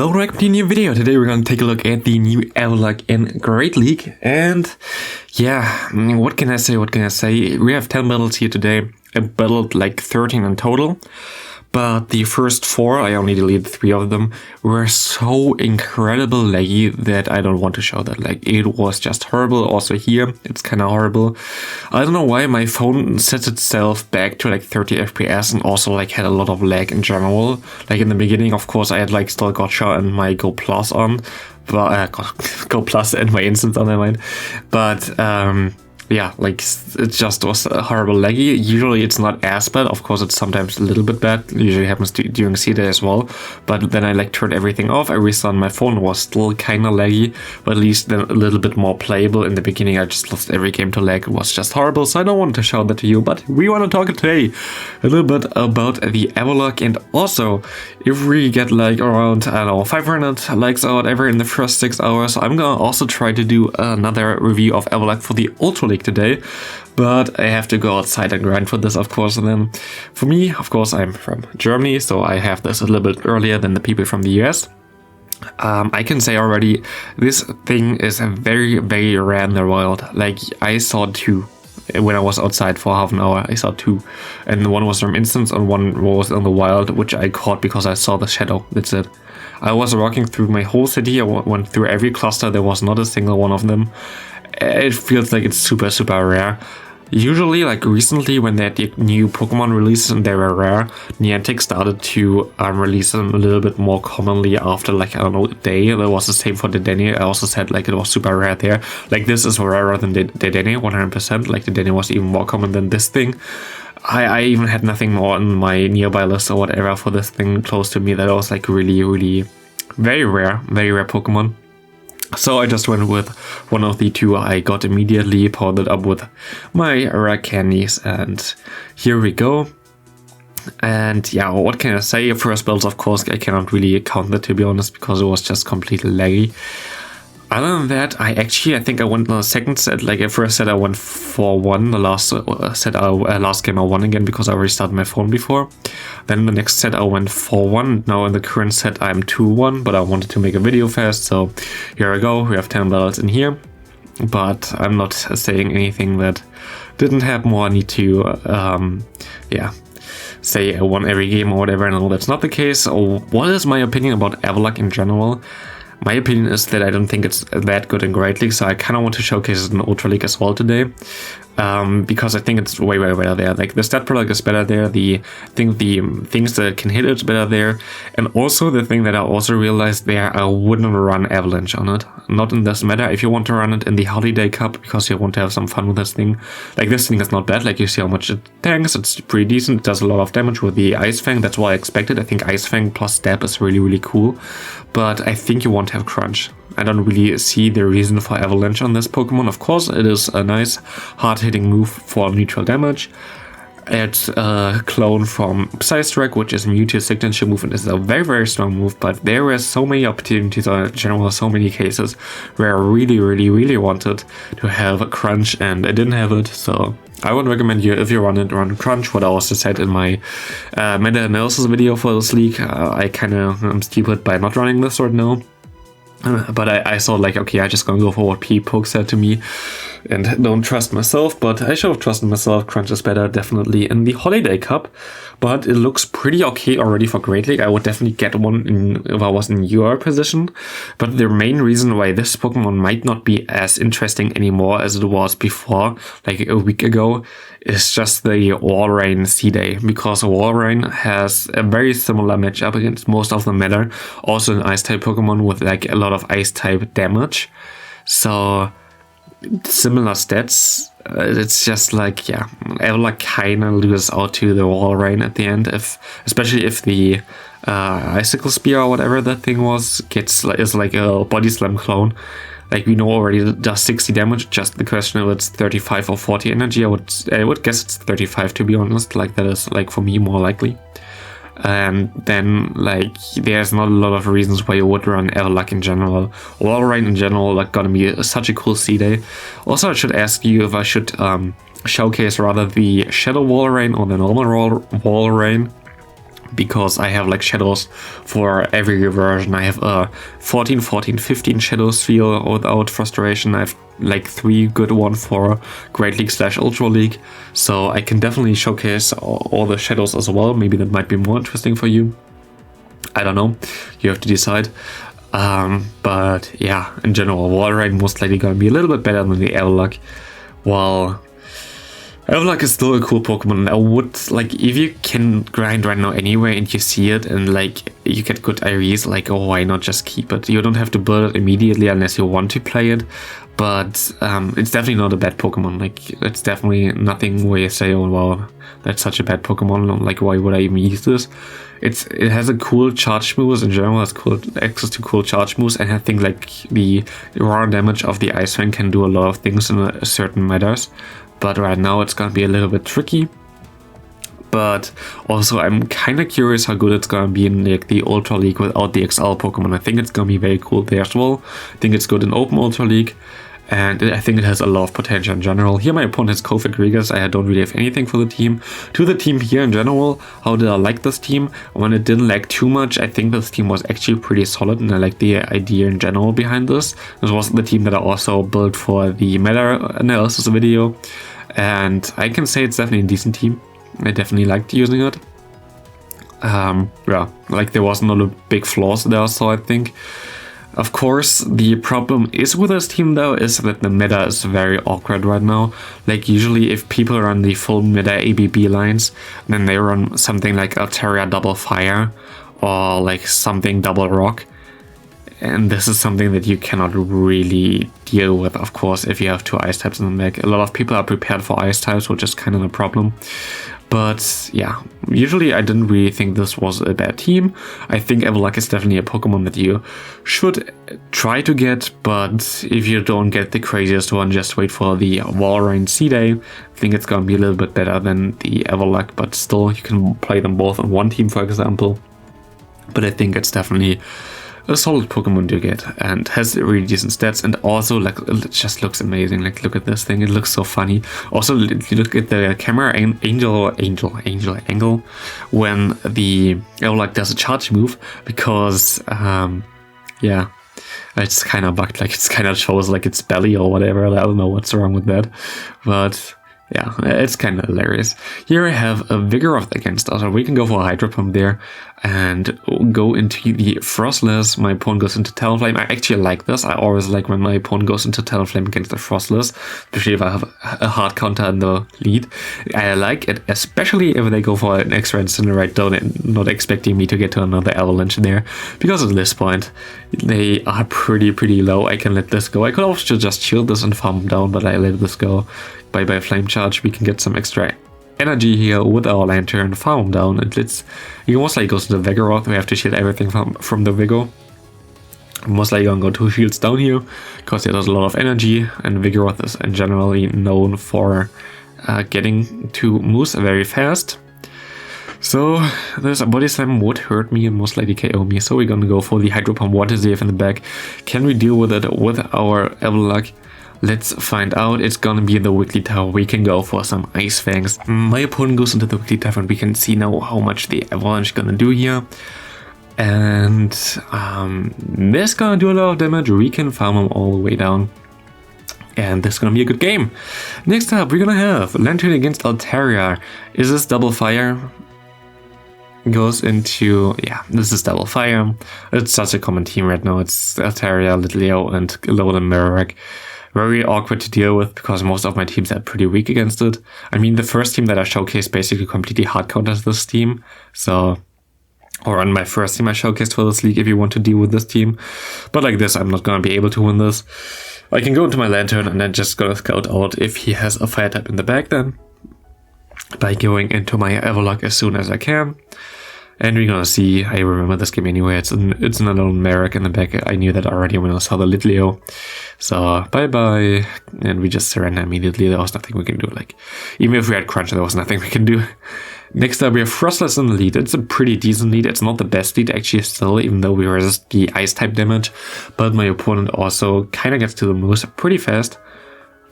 Hello, welcome to a new video. Today we're going to take a look at the new Avalugg in Great League. And yeah, what can I say? We have 10 battles here today. I battled like 13 in total. But the first 4, I only deleted 3 of them, were so incredible laggy that I don't want to show that. Like, it was just horrible. Also here, it's kind of horrible. I don't know why my phone set itself back to like 30 FPS and also like had a lot of lag in general. Like in the beginning, of course, I had like still Gotcha and my Go Plus on. But, Go Plus and my instance on my mind. But, yeah, like it just was horrible laggy. Usually it's not as bad. Of course, it's sometimes a little bit bad. It usually happens during C-Day as well. But then I like turned everything off. I restarted my phone. It was still kind of laggy, but at least then a little bit more playable. In the beginning, I just lost every game to lag. It was just horrible. So I don't want to show that to you. But we want to talk today a little bit about the Avalugg. And also, if we get like around, I don't know, 500 likes or whatever in the first 6 hours, I'm gonna also try to do another review of Avalugg for the Ultra League today, but I have to go outside and grind for this, of course. And then for me, of course, I'm from Germany, so I have this a little bit earlier than the people from the US. I can say already, this thing is very, very rare in the wild. Like, I saw 2 when I was outside for half an hour. I saw 2, and one was from instance and one was in the wild, which I caught because I saw the shadow. That's it. I was walking through my whole city. I went through every cluster. There was not a single one of them. It feels like it's super, super rare. Usually, like recently, when they had the new Pokemon releases and they were rare, Niantic started to release them a little bit more commonly after, like, I don't know, a day. That was the same for the Dedenne. I also said, like, it was super rare there. Like, this is rarer than the Dedenne, 100%. Like, the Dedenne was even more common than this thing. I even had nothing more on my nearby list or whatever for this thing close to me. That was, like, really, really very rare Pokemon. So I just went with one of the 2 I got immediately, powered it up with my rare candies, and here we go. And yeah, what can I say? First builds, of course, I cannot really count that, to be honest, because it was just completely laggy. Other than that, I think I went in the second set. Like, at first set I went 4-1, the last set, last game I won again because I restarted my phone before. Then the next set I went 4-1. Now in the current set I'm 2-1, but I wanted to make a video fast, so here I go. We have 10 battles in here, but I'm not saying anything that didn't happen or I need to, yeah, say I won every game or whatever. No, that's not the case. So what is my opinion about Avalugg in general? My opinion is that I don't think it's that good in Great League, so I kind of want to showcase it in Ultra League as well today, because I think it's way, way better there. Like, the stat product is better there, I think the things that can hit it's better there, and also the thing that I also realized there, I wouldn't run Avalanche on it. Not in this meta. If you want to run it in the Holiday Cup, because you want to have some fun with this thing, like, this thing is not bad. Like, you see how much it tanks, it's pretty decent, it does a lot of damage with the Ice Fang, that's what I expected. I think Ice Fang plus Stab is really, really cool, but I think you want to have Crunch. I don't really see the reason for Avalanche on this Pokemon. Of course, it is a nice hard-hitting move for neutral damage. It's a clone from Psystrike, which is Mewtwo's signature move, and is a very, very strong move, but there were so many opportunities, or in general, so many cases where I really, really, really wanted to have a Crunch, and I didn't have it, so I would recommend you, if you run Crunch. What I also said in my meta-analysis video for this league, I kind of am stupid by not running this right now. But I thought, like, okay, I just gonna go for what Poke said to me and don't trust myself, but I should have trusted myself. Crunch is better, definitely, in the Holiday Cup, but it looks pretty okay already for Great League. I would definitely get one if I was in your position, but the main reason why this Pokemon might not be as interesting anymore as it was before, like a week ago, is just the Walrein C-Day, because Walrein has a very similar matchup against most of the meta, also an Ice-type Pokemon with like a lot of Ice-type damage, so similar stats. It's just like, yeah, Avalugg kind of loses out to the Walrein at the end, especially if the Icicle Spear or whatever that thing was is like a Body Slam clone. Like, we know already it does 60 damage, just the question of it's 35 or 40 energy. I would guess it's 35, to be honest. Like, that is, like, for me, more likely. And then, like, there's not a lot of reasons why you would run Avalugg in general. Walrein in general, like, gonna be such a cool C-Day. Also, I should ask you if I should showcase rather the Shadow Walrein or the normal Walrein, because I have like shadows for every version. I have a 14, 14, 15 shadow sphere without frustration. I have like 3 good ones for Great League / Ultra League, so I can definitely showcase all the shadows as well. Maybe that might be more interesting for you. I don't know, you have to decide. But yeah, in general, Walrein most likely gonna be a little bit better than the Avalugg. While Avalugg is still a cool Pokemon, and I would, like, if you can grind right now anyway and you see it and like you get good IRs, like, oh, why not just keep it? You don't have to build it immediately unless you want to play it, but it's definitely not a bad Pokemon. Like, it's definitely nothing where you say, oh wow, that's such a bad Pokemon, like why would I even use this? It has a cool charge moves in general, has cool access to cool charge moves, and I think like the raw damage of the Ice Fang can do a lot of things in a certain matters. But right now it's gonna be a little bit tricky. But also I'm kind of curious how good it's gonna be in like the Ultra League without the XL Pokemon. I think it's gonna be very cool there as well. I think it's good in Open Ultra League, and I think it has a lot of potential in general. Here my opponent has Kofic Rigas. I don't really have anything for the team. To the team here in general, how did I like this team? When it didn't lag too much, I think this team was actually pretty solid, and I like the idea in general behind this. This was the team that I also built for the meta analysis video, and I can say it's definitely a decent team. I definitely liked using it. Yeah, like there was not a big flaws there, so I think. Of course, the problem is with this team though is that the meta is very awkward right now. Like usually if people run the full meta ABB lines, then they run something like Altaria Double Fire or like something Double Rock. And this is something that you cannot really deal with, of course, if you have 2 ice types in the deck. A lot of people are prepared for ice types, which is kind of a problem. But yeah, usually I didn't really think this was a bad team. I think Avalugg is definitely a Pokemon that you should try to get, but if you don't get the craziest one, just wait for the Walrein C-Day. I think it's gonna be a little bit better than the Avalugg, but still you can play them both on one team, for example. But I think it's definitely a solid Pokemon to get and has really decent stats, and also like it just looks amazing. Like look at this thing, it looks so funny. Also look at the camera angle when the Avalugg does a charge move, because yeah, it's kind of bugged, like it's kind of shows like its belly or whatever. I don't know what's wrong with that, but yeah, it's kind of hilarious. Here I have a Vigoroth against us, so we can go for a Hydro Pump there and go into the Froslass. My opponent goes into Talonflame. I actually like this. I always like when my opponent goes into Talonflame against the Froslass, especially if I have a hard counter in the lead. I like it, especially if they go for an extra Incinerate, though, not expecting me to get to another Avalanche there, because at this point they are pretty low. I can let this go. I could also just shield this and farm them down, but I let this go. By Flame Charge, we can get some extra energy here with our Lanturn, farm down, and he most likely goes to the Vigoroth. We have to shield everything from the Vigor. Most likely gonna go 2 shields down here, because it has a lot of energy, and Vigoroth is generally known for getting to moves very fast. So this Body Slam would hurt me and most likely KO me, so we're gonna go for the Hydro Pump. What does he have in the back? Can we deal with it with our Avalugg? Let's find out. It's gonna be the Wigglytuff. We can go for some Ice Fangs. My opponent goes into the Wigglytuff, and we can see now how much the Avalanche is gonna do here. And this is gonna do a lot of damage. We can farm him all the way down, and this is gonna be a good game. Next up, we're gonna have Lanturn against Altaria. Is this Double Fire? Goes into, yeah, this is Double Fire. It's such a common team right now. It's Altaria, Litleo, and Linoone Lead. Very awkward to deal with, because most of my teams are pretty weak against it. I mean, the first team that I showcased basically completely hard counters this team. So, or on my first team I showcased for this league, if you want to deal with this team. But like this, I'm not going to be able to win this. I can go into my Lanturn and then just gonna scout out if he has a fire type in the back then, by going into my Avalugg as soon as I can. And we're gonna see, I remember this game anyway, it's an Linoone Lead in the back. I knew that already when I saw the Litleo. So, bye-bye. And we just surrender immediately. There was nothing we can do. Like, even if we had Crunch, there was nothing we can do. Next up, we have Froslass in the lead. It's a pretty decent lead. It's not the best lead, actually, still, even though we resist the Ice-type damage. But my opponent also kind of gets to the moves pretty fast.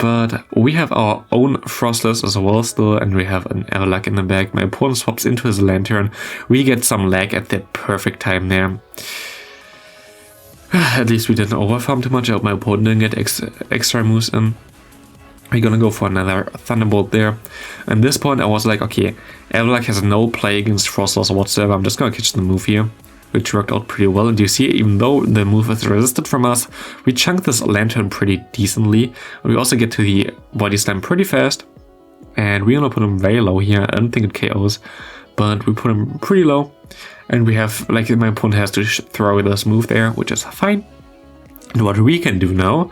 But we have our own Froslass as well still, and we have an Avalugg in the back. My opponent swaps into his Lanturn. We get some lag at the perfect time there. At least we didn't overfarm too much. I hope my opponent didn't get extra moves in. We're gonna go for another Thunderbolt there. At this point I was like, okay, Avalugg has no play against Froslass whatsoever. I'm just gonna catch the move here, which worked out pretty well. And you see, even though the move is resisted from us, we chunked this Lanturn pretty decently. We also get to the Body Slam pretty fast. And we're gonna put him very low here. I don't think it KOs, but we put him pretty low. And we have, like, my opponent has to throw this move there, which is fine. And what we can do now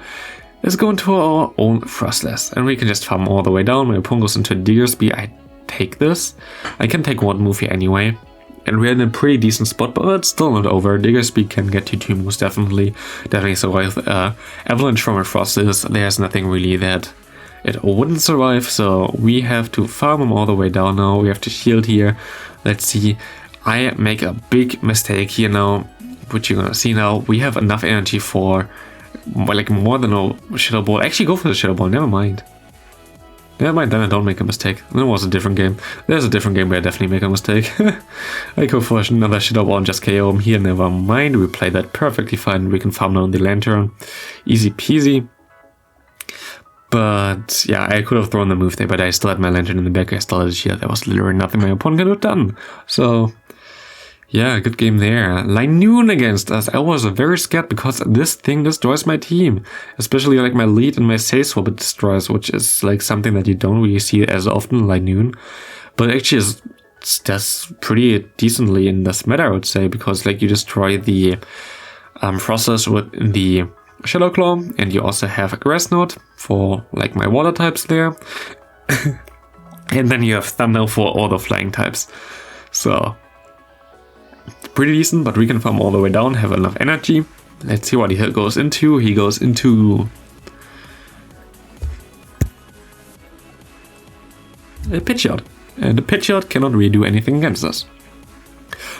is go into our own Froslass, and we can just farm all the way down. My opponent goes into Digger's Spear. I take this. I can take one move here anyway. And we're in a pretty decent spot, but it's still not over. Digger's Spear can get to 2 moves, definitely. Definitely survive Avalanche from a Froslass. There's nothing really that it wouldn't survive, so we have to farm him all the way down now. We have to shield here. Let's see. I make a big mistake here now, which you're gonna see now. We have enough energy for like more than a Shadow Ball. Actually go for the Shadow Ball, never mind. Never mind, then I don't make a mistake. That was a different game. There's a different game where I definitely make a mistake. I go for another Shadow Ball and just KO him here, never mind. We play that perfectly fine. We can farm down the Lanturn. Easy peasy. But yeah, I could have thrown the move there, but I still had my Lanturn in the back. I still had a shield. There was literally nothing my opponent could have done. So yeah, good game there. Linoone against us. I was very scared because this thing destroys my team. Especially like my lead and my Say Swap it destroys, which is like something that you don't really see as often, Linoone. But actually it does pretty decently in this meta, I would say, because like you destroy the Froslass with the Shadow Claw, and you also have a Grass Knot for like my water types there. And then you have Thunder for all the flying types. So pretty decent, but we can farm all the way down, have enough energy. Let's see what he goes into. He goes into a Pidgeot, and the Pidgeot cannot really do anything against us.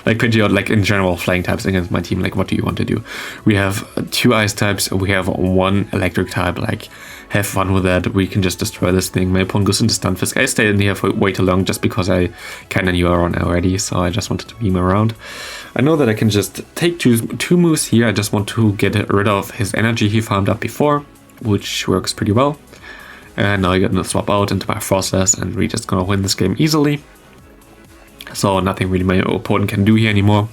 Like Pidgeot, like in general, flying types against my team, like what do you want to do? We have 2 ice types, we have 1 electric type, like have fun with that. We can just destroy this thing. My opponent goes into Stunfisk. I stayed in here for way too long just because I kinda knew around already, so I just wanted to beam around. I know that I can just take two moves here. I just want to get rid of his energy he farmed up before, which works pretty well. And now I'm gonna swap out into my Froslass, and we're just gonna win this game easily. So nothing really my opponent can do here anymore.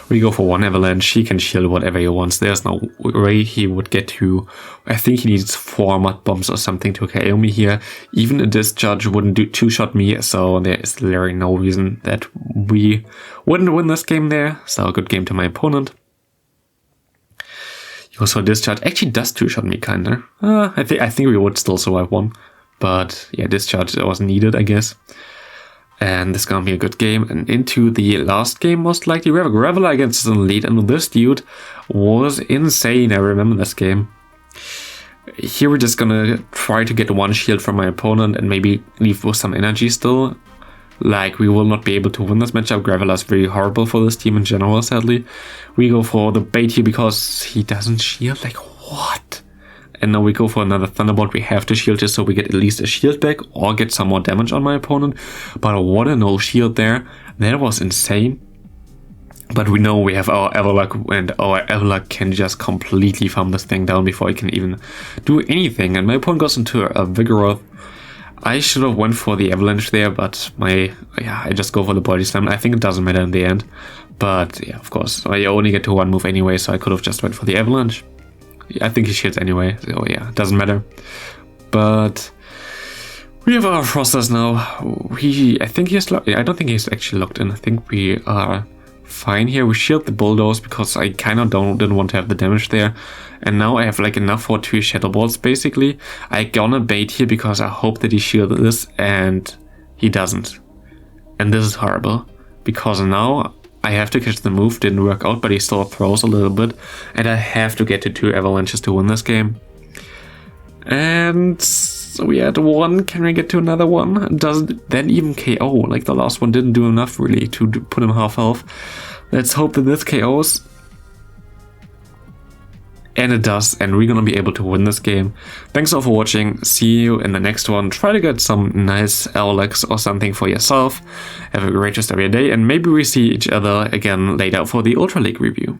We go for 1 Avalanche. He can shield whatever he wants. There's no way he would get to... I think he needs 4 Mud Bombs or something to KO me here. Even a Discharge wouldn't do 2-shot me, so there is literally no reason that we wouldn't win this game there. So good game to my opponent. He goes for Discharge. Actually does 2-shot me kinda. I think we would still survive 1. But yeah, Discharge was needed, I guess. And this is gonna be a good game. And into the last game, most likely, we have a Graveler against the lead. And this dude was insane. I remember this game. Here we're just gonna try to get 1 shield from my opponent and maybe leave with some energy still. Like, we will not be able to win this matchup. Graveler is very horrible for this team in general, sadly. We go for the bait here because he doesn't shield. Like, what? And now we go for another Thunderbolt. We have to shield this so we get at least a shield back or get some more damage on my opponent. But what a no shield there. That was insane. But we know we have our Avalugg, and our Avalugg can just completely farm this thing down before it can even do anything. And my opponent goes into a Vigoroth. I should have went for the Avalanche there, but I just go for the Body Slam. I think it doesn't matter in the end. But yeah, of course, I only get to 1 move anyway, so I could have just went for the Avalanche. I think he shields anyway, so yeah, doesn't matter. But we have our Froslass now. I think he's I don't think he's actually locked in. I think we are fine here. We shield the Bulldoze because I kind of didn't want to have the damage there. And now I have like enough for 2 Shadow Balls basically. I gonna bait here because I hope that he shielded this, and he doesn't. And this is horrible because now I have to catch the move. Didn't work out, but he still throws a little bit. And I have to get to 2 Avalanches to win this game. And so we had 1. Can we get to another one? Does that even KO? Like the last one didn't do enough really to put him half health. Let's hope that this KOs. and it does, and we're gonna be able to win this game. Thanks all for watching, see you in the next one. Try to get some nice Avaluggs or something for yourself. Have a great rest of your day, and maybe we see each other again later for the Ultra League review.